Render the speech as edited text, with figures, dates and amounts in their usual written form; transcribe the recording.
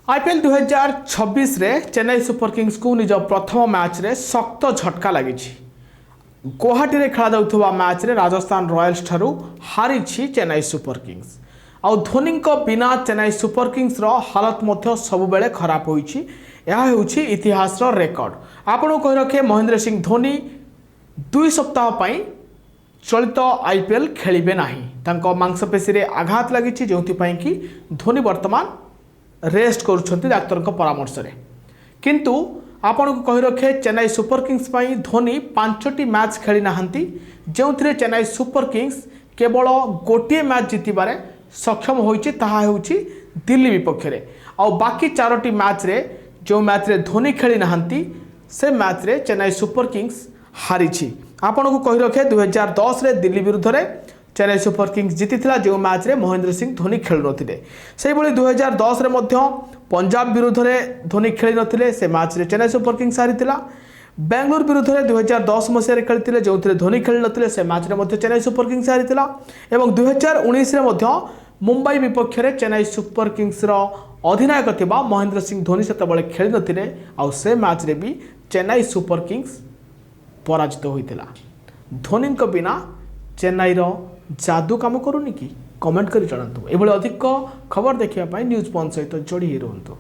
IPL 2026 रे Chennai super Kings को निज प्रथम मैच रे शक्त झटका लगी। गुवाहाटी रे खेला जाउथुबा मैच रे राजस्थान रॉयल्स ठारू हारी चेन्नई सुपर किंग्स। आउ धोनी को बिना चेन्नई सुपर किंग्स रो हालत मध्य सब बेले खराब होईछि। यह होउछि इतिहास रो रेकर्ड। आपन कहि रखे महेंद्र सिंह धोनी 2 सप्ताह पई चलित आईपीएल खेलिबे नाही। तांको मांसपेशी रे आघात लागिछि जोंथि पई कि धोनी वर्तमान रेस्ट करुछंती डाक्टर परामर्श रे। किंतु आपण को कहि रखे चेन्नई सुपर किंग्स पई धोनी 5टी मैच खेली नाहंती, जोंथिरे चेन्नई सुपर किंग्स केवल गोटे मैच जितिबारे सक्षम होइछि, ताहा हेउछि दिल्ली विपक्ष रे। आ बाकी 4टी मैच रे जो मैच रे धोनी खेली नाहंती से मैच रे चेन्नई सुपर किंग्स हारिछि। आपण को कहि रखे 2010 रे दिल्ली विरुद्ध रे चेन्नई सुपर किंग्स जीतिथिला, जो मैच रे महेंद्र सिंह धोनी खेलु नथिले। सेहि भली 2010 रे मध्य पंजाब विरुद्ध रे धोनी खेली नथिले, से मैच रे चेन्नई सुपर किंग्स हारिथिला। बेंगलुरु विरुद्ध रे 2010 मसिया रे खेलिथिले, जोंथिरे धोनी खेली नथिले, से मैच रे मध्य चेन्नई सुपर किंग्स हारिथिला। एवं 2019 रे मध्य मुंबई विपक्ष रे चेन्नई सुपर किंग्स रो अधिनायक थिबा महेंद्र सिंह धोनी सेतबळे खेली नथिले, आ से मैच रे भी चेन्नई सुपर किंग्स पराजित होइथिला। धोनी को बिना चेन्नई रो जादू काम करूनी कि? कमेंट कर जणातु। एभली अधिक खबर देखिया पाई न्यूज़ पॉइंट सहित जोड़ी रुहंतु।